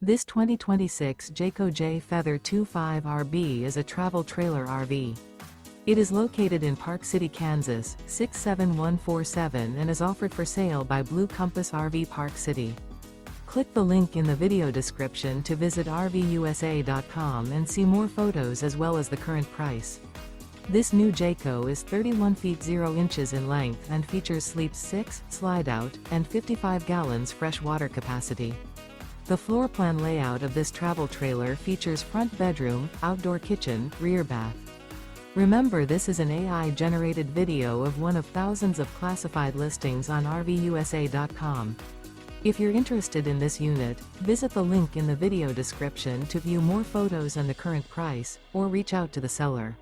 This 2026 Jayco Jay Feather 25RB is a travel trailer RV. It is located in Park City, Kansas, 67147 and is offered for sale by Blue Compass RV Park City. Click the link in the video description to visit RVUSA.com and see more photos as well as the current price. This new Jayco is 31 feet 0 inches in length and features sleeps 6, slide-out, and 55 gallons fresh water capacity. The floor plan layout of this travel trailer features front bedroom, outdoor kitchen, rear bath. Remember, this is an AI-generated video of one of thousands of classified listings on RVUSA.com. If you're interested in this unit, visit the link in the video description to view more photos and the current price, or reach out to the seller.